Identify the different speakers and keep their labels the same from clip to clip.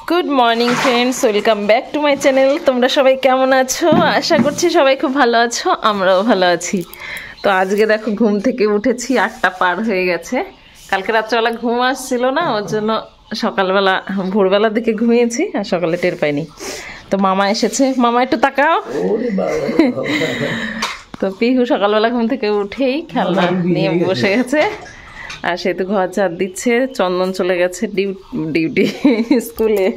Speaker 1: Good morning friends, welcome back to my channel. তোমরা সবাই কেমন আছো? আশা করছি সবাই খুব ভালো আছো, আমরাও ভালো আছি। তো আজকে দেখো ঘুম থেকে উঠেছি, 8টা পার হয়ে গেছে। কালকে রাত্রেবেলা ঘুম আসছিল না, ওর জন্য সকালবেলা ভোরবেলার দিকে ঘুমিয়েছি আর সকালে টের পাইনি। তো মামা এসেছে, মামা একটু তাকাও। তো পিহু সকালবেলা ঘুম থেকে উঠেই খেলনা নিয়ে বসে গেছে, আর সে তো ঘর ঝাড় দিচ্ছে। চন্দন চলে গেছে ডিউটি স্কুলে,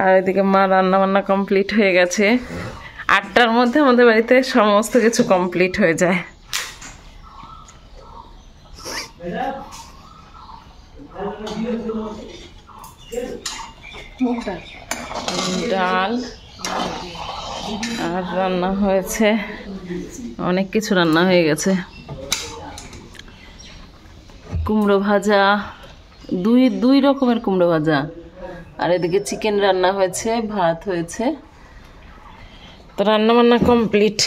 Speaker 1: আর এদিকে মা রান্না বান্না কমপ্লিট হয়ে গেছে। 8টার মধ্যে আমাদের বাড়িতে সমস্ত কিছু কমপ্লিট হয়ে যায়। ডাল আর রান্না হয়েছে, অনেক কিছু রান্না হয়ে গেছে। কুমড়ো ভাজা, দুই রকমের কুমড়ো ভাজা, আর এদিকে চিকেন রান্না হয়েছে, ভাত হয়েছে। তো রান্না বান্না কমপ্লিট।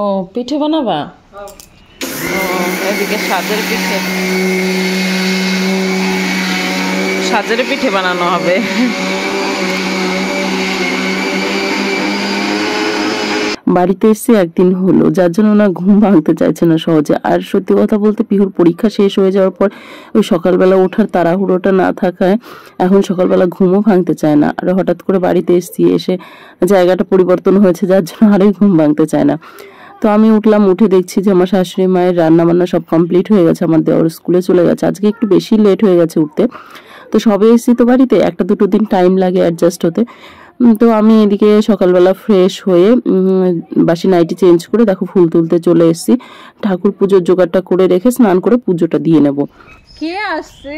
Speaker 1: ও পিঠে বানাবা? ও এদিকে সাজের পিঠে বানানো হবে।
Speaker 2: বাড়িতে এসে একদিন হলো, যার জন্য না ঘুম ভাঙতে চাইছে না সহজে। আর সত্যি কথা বলতে পিহুর পরীক্ষা শেষ হয়ে যাওয়ার পর ওই সকালবেলা ওঠার তাড়াহুড়োটা না থাকায় এখন সকালবেলা ঘুমও ভাঙতে চায় না। আর হঠাৎ করে বাড়িতে এসে জায়গাটা পরিবর্তন হয়েছে, যার জন্য আরই ঘুম ভাঙতে চায় না। তো আমি উঠলাম, উঠে দেখছি যে আমার শাশুড়ি মায়ের রান্না বান্না সব কমপ্লিট হয়ে গেছে, আমার দেওর স্কুলে চলে গেছে। আজকে একটু বেশি লেট হয়ে গেছে উঠতে। তো সবে এসেছি তো বাড়িতে, 1-2 দিন টাইম লাগে অ্যাডজাস্ট হতে। তো আমি এদিকে সকালবেলা ফ্রেশ হয়ে বাসি নাইটি চেঞ্জ করে দেখো ফুল তুলতে চলে এসেছি। ঠাকুর পুজোর জোগাড়টা করে রেখে স্নান করে পুজোটা দিয়ে নেব।
Speaker 1: কে আসছে?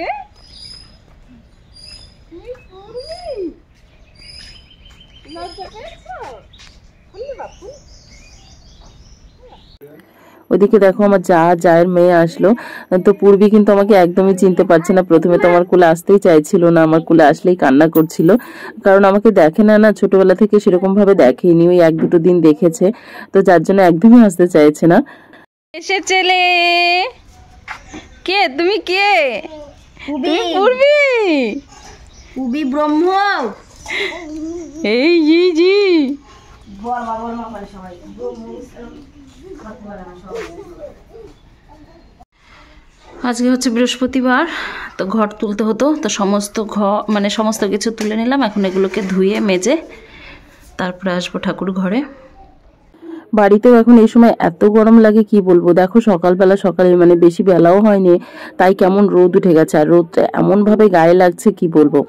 Speaker 2: ওইদিকে দেখো আমার জায়ের মেয়ে আসলো। তো পূর্বী কিন্তু আমাকে একদমই চিনতে পারছে না। প্রথমে তো আমার কোলে আসতেই চাইছিল না, আমার কোলে আসলেই কান্না করছিল, কারণ আমাকে দেখে না ছোটবেলা থেকে সেরকম ভাবে দেখেনি, ওই 1-2 দিন দেখেছে, তো যার জন্য একদমই আসতে চাইছে না।
Speaker 1: এসেছেলে কে? তুমি কে? তুমি পূর্বী
Speaker 3: ব্রহ্ম।
Speaker 1: এই জি আজকে হচ্ছে বৃহস্পতিবার, তো ঘর তুলতে হতো, তো সমস্ত কিছু তুলে নিলাম। এখন এগুলোকে ধুয়ে মেজে তারপরে আসবো ঠাকুর ঘরে।
Speaker 2: বাড়িতেও এখন এই সময় এত গরম লাগে কি বলবো। দেখো সকালে মানে বেশি বেলাও হয়নি, তাই কেমন রোদ উঠে গেছে, আর রোদটা এমন ভাবে গায়ে লাগছে কি বলবো।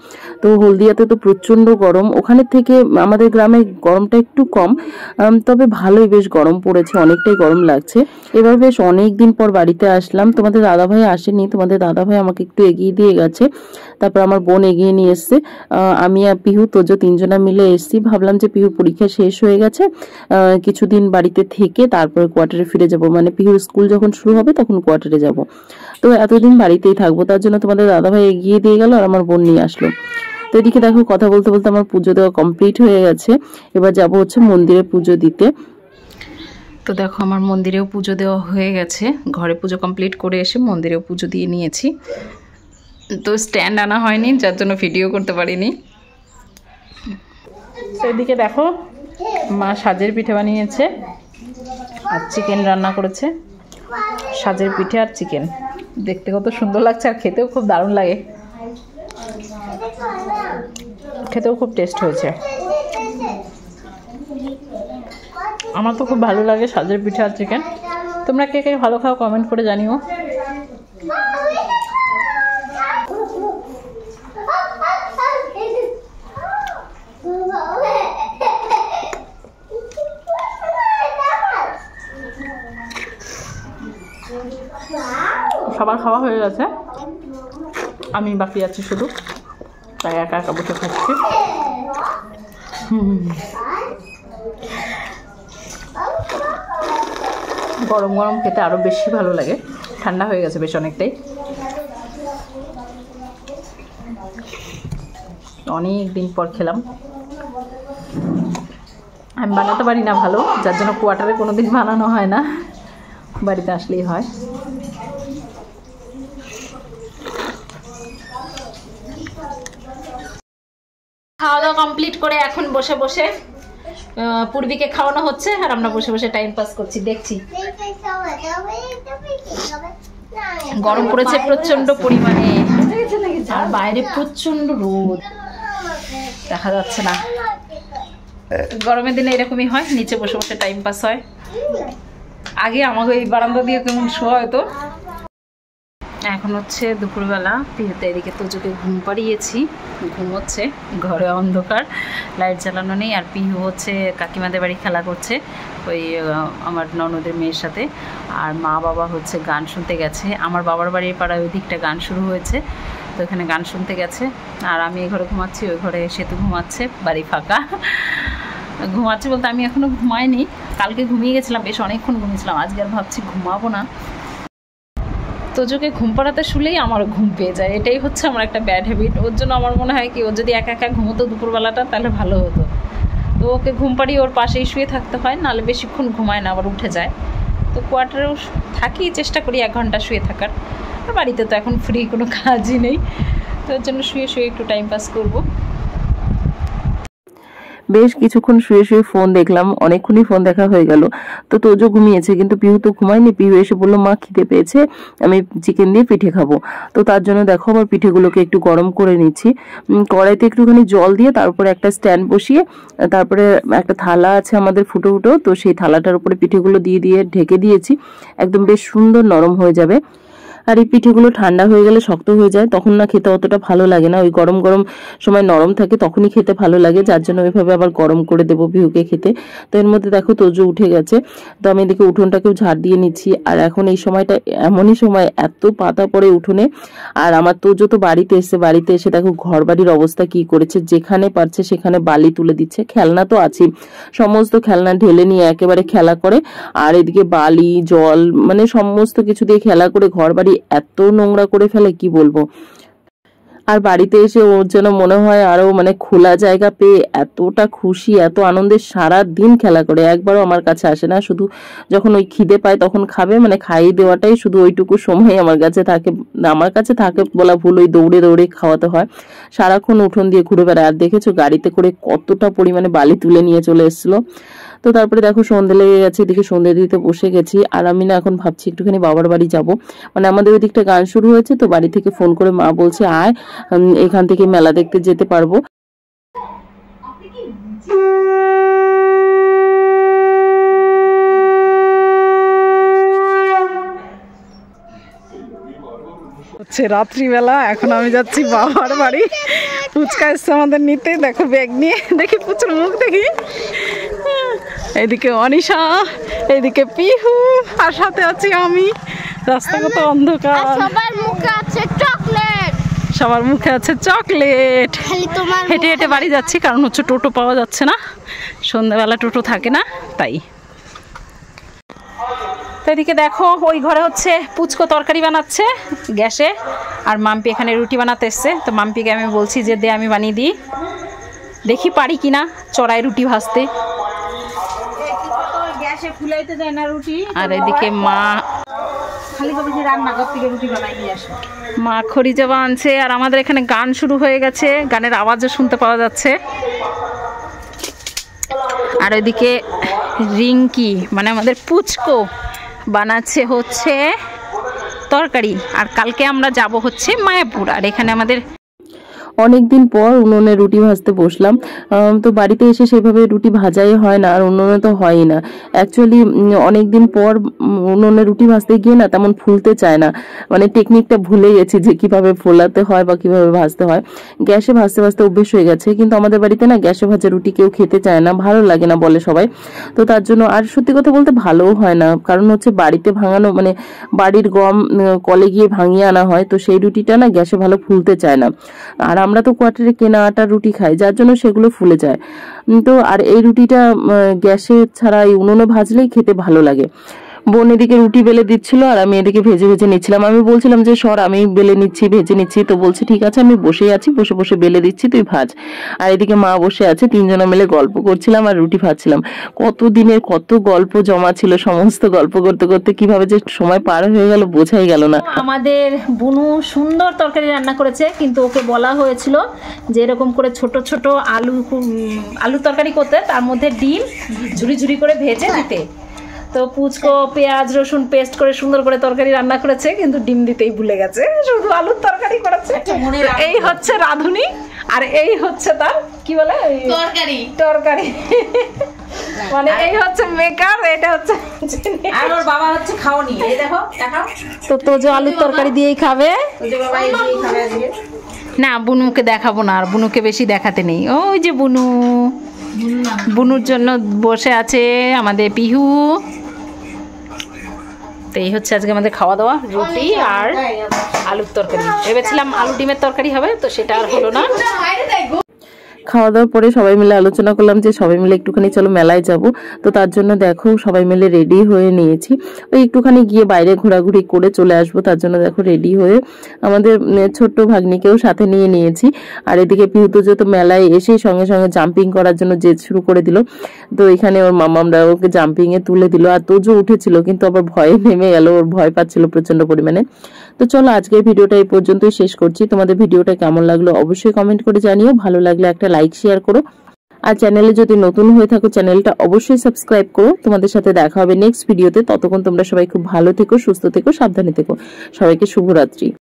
Speaker 2: তো হলদিয়াতে তো প্রচন্ড গরম, ওখানে থেকে আমাদের গ্রামে গরমটা একটু কম, তবে ভালোই বেশ গরম পড়েছে, অনেকটাই গরম লাগছে। এবার বেশ অনেক দিন পর বাড়িতে আসলাম। তোমাদের দাদাভাই আসেনি, তোমাদের দাদাভাই আমাকে একটু এগিয়ে দিয়ে গেছে, তারপর আমার বোন এগিয়ে নিয়ে এসছে। আমি আর পিহু তোজো 3জনা মিলে এসছি। ভাবলাম যে পিহুর পরীক্ষা শেষ হয়ে গেছে, কিছুদিন বাড়িতে থেকে তারপরে কোয়ার্টারে ফিরে যাব, মানে পিহুর স্কুল যখন শুরু হবে তখন কোয়ার্টারে যাব। তো এতদিন বাড়িতেই থাকবো, তার জন্য তোমাদের দাদাভাই এগিয়ে দিয়ে গেল আর আমার বোন নিয়ে আসলো। তো এদিকে দেখো কথা বলতে বলতে আমার পুজো দেওয়া কমপ্লিট হয়ে গেছে। এবার যাব হচ্ছে মন্দিরে পুজো দিতে।
Speaker 1: তো দেখো আমার মন্দিরেও পুজো দেওয়া হয়ে গেছে, ঘরে পুজো কমপ্লিট করে এসে মন্দিরেও পুজো দিয়ে নিয়েছি। তো স্ট্যান্ড আনা হয়নি, যার জন্য ভিডিও করতে পারিনি। সেদিকে দেখো মা সাজের পিঠে বানিয়েছে আর চিকেন রান্না করেছে। সাজের পিঠে আর চিকেন দেখতে কত সুন্দর লাগছে, আর খেতেও খুব দারুণ লাগে, খেতেও খুব টেস্ট হয়েছে। আমার তো খুব ভালো লাগে সাজের পিঠে আর চিকেন। তোমরা কে কে ভালো খাও কমেন্ট করে জানিও। সবার খাওয়া হয়ে গেছে, আমি বাকি আছি শুধু, তাই একা বসে খাচ্ছি। গরম গরম খেতে আরও বেশি ভালো লাগে, ঠান্ডা হয়ে গেছে বেশ অনেকটাই। অনেক দিন পর খেলাম। আমি বানাতে পারি না ভালো, যার জন্য কোয়ার্টারে কোনো দিন বানানো হয় না, বাড়িতে আসলেই হয়। খাওয়া দাওয়া কমপ্লিট করে এখন বসে বসে পূর্বীকে খাওয়ানো হচ্ছে আর আমরা বসে বসে টাইম পাস করছি, দেখছি। গরম পড়েছে প্রচন্ড পরিমাণে আর বাইরে প্রচন্ড রোদ, দেখা যাচ্ছে না। গরমের দিনে এরকমই হয়, নিচে বসে বসে টাইম পাস হয়। আগে আমাকে এই বারান্দা দিয়ে কেমন শোয়া হতো। এখন হচ্ছে দুপুরবেলা, পিহুতে এদিকে তোজোকে ঘুম পাড়িয়েছি, ঘুমোচ্ছে, ঘরে অন্ধকার, লাইট জ্বালানো নেই। আর পিহু হচ্ছে কাকিমাদের বাড়ি খেলা করছে ওই আমার ননদের মেয়ের সাথে। আর মা বাবা হচ্ছে গান শুনতে গেছে, আমার বাবার বাড়ির পাড়ায় ওই দিকটা গান শুরু হয়েছে, তো এখানে গান শুনতে গেছে। আর আমি এই ঘরে ঘুমাচ্ছি, ওই ঘরে সেতু ঘুমাচ্ছে, বাড়ি ফাঁকা। ঘুমাচ্ছি বলতে আমি এখনও ঘুমাইনি, কালকে ঘুমিয়ে গেছিলাম, বেশ অনেকক্ষণ ঘুমিয়েছিলাম, আজকে আর ভাবছি ঘুমাবো না। তোজোকে ঘুম পাড়াতে শুলেই আমার ঘুম পেয়ে যায়, এটাই হচ্ছে আমার একটা ব্যাড হ্যাবিট। ওর জন্য আমার মনে হয় কি, ও যদি একা একা ঘুমোতো দুপুরবেলাটা তাহলে ভালো হতো। তো ওকে ঘুম পাড়িয়ে ওর পাশেই শুয়ে থাকতে হয়, নাহলে বেশিক্ষণ ঘুমায় না, আবার উঠে যায়। তো কোয়ার্টারেও থাকি, চেষ্টা করি 1 ঘন্টা শুয়ে থাকার। আর বাড়িতে তো এখন ফ্রি কোনো কাজই নেই, তো ওর জন্য শুয়ে শুয়ে একটু টাইম পাস করবো।
Speaker 2: বেশ কিছুক্ষণ শুয়ে শুয়ে ফোন দেখলাম, অনেকক্ষণই ফোন দেখা হয়ে গেল। তো তোজো ঘুমিয়েছে, কিন্তু পিহু তো ঘুমায়নি। পিহু এসে বললো, মা খিদে পেয়েছে, আমি চিকেন দিয়ে পিঠে খাবো। তো তার জন্য দেখো আবার পিঠেগুলোকে একটু গরম করে নিচ্ছি। কড়াইতে একটুখানি জল দিয়ে তারপরে একটা স্ট্যান্ড বসিয়ে, তারপরে একটা থালা আছে আমাদের ফুটো ফুটো, তো সেই থালাটার উপরে পিঠেগুলো দিয়ে দিয়ে ঢেকে দিয়েছি, একদম বেশ সুন্দর নরম হয়ে যাবে। আর এই পিঠেগুলো ঠান্ডা হয়ে গেলে শক্ত হয়ে যায়, তখন না খেতে অতটা ভালো লাগে না। ওই গরম গরম সময় নরম থাকে, তখনই খেতে ভালো লাগে, যার জন্য ওইভাবে আবার গরম করে দেবো পিহুকে খেতে। তো এর মধ্যে দেখো তোজো উঠে গেছে, তো আমি এদিকে উঠোনটাকেও ঝাড় দিয়ে নিচ্ছি। আর এখন এই সময়টা এমনই সময়, এত পাতা পড়ে উঠোনে। আর আমার তোজো তো বাড়িতে এসে দেখো ঘর বাড়ির অবস্থা কি করেছে, যেখানে পারছে সেখানে বালি তুলে দিচ্ছে। খেলনা তো আছেই, সমস্ত খেলনা ঢেলে নিয়ে একেবারে খেলা করে। আর এদিকে বালি জল মানে সমস্ত কিছু দিয়ে খেলা করে ঘর বাড়ি এত নোংরা করে ফেলে, কি বলবো। আর বাড়িতে এসে ওর যেন মনে হয় আরো মানে খোলা জায়গা পেয়ে এতটা খুশি, এত আনন্দের, সারা দিন খেলা করে, একবারও আমার কাছে আসে না। শুধু যখন ওই খিদে পায় তখন খাবে, মানে খাইয়ে দেওয়াটাই শুধু ওইটুকু সময় আমার কাছে থাকে। আমার কাছে থাকে বলা ভুল, ওই দৌড়ে দৌড়ে খাওয়াতে হয়, সারাক্ষণ উঠোন দিয়ে ঘুরে বেড়ায়। আর দেখেছো গাড়িতে করে কতটা পরিমাণে বালি তুলে নিয়ে চলে এসেছিলো। তো তারপরে দেখো সন্ধে লেগে গেছে, এদিকে সন্ধে দিতে বসে গেছি। আর আমি না এখন ভাবছি একটুখানি বাবার বাড়ি যাব, মানে আমাদের ওই দিকটা গান শুরু হয়েছে, তো বাড়ি থেকে ফোন করে মা বলছে আয়, এখান থেকে মেলা দেখতে যেতে পারবো।
Speaker 1: হচ্ছে রাত্রিবেলা, এখন আমি যাচ্ছি বাবার বাড়ি। ফুচকা এসছে আমাদের নিতে, দেখো ব্যাগ নিয়ে, দেখি পুচুর মুখ দেখি। এদিকে অনিশা, এদিকে পিহু, আর সাথে আছি আমি। রাস্তা কত অন্ধকার,
Speaker 3: সবার মুখে আছে চকলেট,
Speaker 1: সবার মুখে আছে চকলেট। হেঁটে হেঁটে বাড়ি যাচ্ছি, কারণ হচ্ছে টোটো পাওয়া যাচ্ছে না, সন্ধ্যাবেলা টোটো থাকে না, তাই। তো এদিকে দেখো ওই ঘরে হচ্ছে পুচকো তরকারি বানাচ্ছে গ্যাসে, আর মাম্পি এখানে রুটি বানাতে এসছে। তো মাম্পিকে আমি বলছি যে দে আমি বানিয়ে দিই, দেখি পারি কিনা চড়াই রুটি ভাজতে।
Speaker 3: গ্যাসে ফুলাইতে যায় না রুটি।
Speaker 1: আর এদিকে মা
Speaker 3: খালি কবে রান্নাঘর থেকে রুটি বানাই নিয়ে আসে।
Speaker 1: মা খড়ি জবা আনছে, আর আমাদের এখানে গান শুরু হয়ে গেছে, গানের আওয়াজও শুনতে পাওয়া যাচ্ছে। আর ওইদিকে রিঙ্কি মানে আমাদের পুচকো বানাচ্ছে হচ্ছে তরকারি। আর কালকে আমরা যাব হচ্ছে মায়াপুর, আর এখানে আমাদের
Speaker 2: অনেকদিন পর উনুনে রুটি ভাজতে বসলাম। তো বাড়িতে এসে সেভাবে রুটি ভাজাই হয় না, আর উনুনে তো হয়ই না। অ্যাকচুয়ালি অনেকদিন পর উনুনে রুটি ভাজতে গিয়ে না তেমন ফুলতে চায় না, মানে টেকনিকটা ভুলে গেছি যে কিভাবে ফোলাতে হয় বা কিভাবে ভাজতে হয়। গ্যাসে ভাজতে ভাজতে অভ্যেস হয়ে গেছে, কিন্তু আমাদের বাড়িতে না গ্যাসে ভাজা রুটি কেউ খেতে চায় না, ভালো লাগে না বলে সবাই। তো তার জন্য, আর সত্যি কথা বলতে ভালোও হয় না, কারণ হচ্ছে বাড়িতে ভাঙানো মানে বাড়ির গম কলে গিয়ে ভাঙিয়ে আনা হয়, তো সেই রুটিটা না গ্যাসে ভালো ফুলতে চায় না। আর আমরা তো কোয়ার্টারে কেনা আটার রুটি খাই, যার জন্য সেগুলো ফুলে যায়। তো আর এই রুটিটা গ্যাসে ছাড়া এই উনুনে ভাজলেই খেতে ভালো লাগে। বোন এদিকে রুটি বেলে দিচ্ছিল আর আমি এদিকে ভেজে ভেজে নিচ্ছিলাম। আমি বলছিলাম যে সর আমি বেলে নিচ্ছি, ভেজে নিচ্ছি। তো বলছে ঠিক আছে আমি বসেই আছি, বসে বসে বেলে দিচ্ছি, তুই ভাজ। আর এদিকে মা বসে আছে, তিনজনে মিলে গল্প করছিলাম আর রুটি ভাজছিলাম। কত দিনের কত গল্প জমা ছিল, সমস্ত গল্প করতে করতে কিভাবে যে সময় পার হয়ে গেল বোঝাই গেল না।
Speaker 3: আমাদের বুনু সুন্দর তরকারি রান্না করেছে, কিন্তু ওকে বলা হয়েছিল যে এরকম করে ছোট ছোট আলু তরকারি করতে, তার মধ্যে ডিম ঝুরি ঝুরি করে ভেজে দিতে। তো পুচকো পেঁয়াজ রসুন পেস্ট করে সুন্দর করে তরকারি রান্না করেছে, কিন্তু ডিম দিতেই ভুলে গেছে, শুধু আলুর তরকারি করেছে। এই হচ্ছে রাঁধুনি আর এই হচ্ছে তার কি বলে তরকারি মানে এই হচ্ছে মেকার, এটা হচ্ছে
Speaker 1: আর ওর বাবা হচ্ছে খাওনি। এই দেখো দেখাও
Speaker 3: তো তোজো আলুর তরকারি দিয়েই খাবে।
Speaker 1: তোজো বাবা এই দিয়েই খাবে আজকে।
Speaker 3: না বুনুকে দেখাবো না, আর বুনুকে বেশি দেখাতে নেই। ওই যে বুনুর জন্য বসে আছে আমাদের পিহু। তো এই হচ্ছে আজকে আমাদের খাওয়া দাওয়া, রুটি আর আলুর তরকারি। ভেবেছিলাম আলু ডিমের তরকারি হবে, তো সেটা আর হলো না।
Speaker 2: খাওয়া দাওয়ার পরে সবাই মিলে আলোচনা করলাম যে সবাই মিলে একটুখানি চলো মেলায় যাব। তো তার জন্য দেখো সবাই মিলে রেডি হয়ে নিয়েছি, ওই একটুখানি গিয়ে বাইরে ঘোরাঘুরি করে চলে আসবো। তার জন্য দেখো রেডি হয়ে আমাদের ছোট্ট ভাগ্নিকেও সাথে নিয়ে নিয়েছি। আর এদিকে পিহুতো যেহেতু মেলায় এসেই সঙ্গে সঙ্গে জাম্পিং করার জন্য জেদ শুরু করে দিল। তো এখানে ওর মামামরা ওকে জাম্পিং এ তুলে দিল, আর তোজো উঠেছিল কিন্তু আবার ভয়ে নেমে গেল, ওর ভয় পাচ্ছিল প্রচন্ড পরিমাণে। তো চলো আজকের ভিডিওটা এই পর্যন্তই শেষ করছি। তোমাদের ভিডিওটা কেমন লাগলো অবশ্যই কমেন্ট করে জানিও, ভালো লাগলে একটা লাইক শেয়ার করো, আর চ্যানেলে যদি নতুন হয়ে থাকো চ্যানেলটা অবশ্যই সাবস্ক্রাইব করো। তোমাদের সাথে দেখা হবে নেক্সট ভিডিওতে, ততক্ষণ তোমরা সবাই খুব ভালো থেকো, সুস্থ থেকো, সাবধানে থেকো। সবাইকে শুভরাত্রি।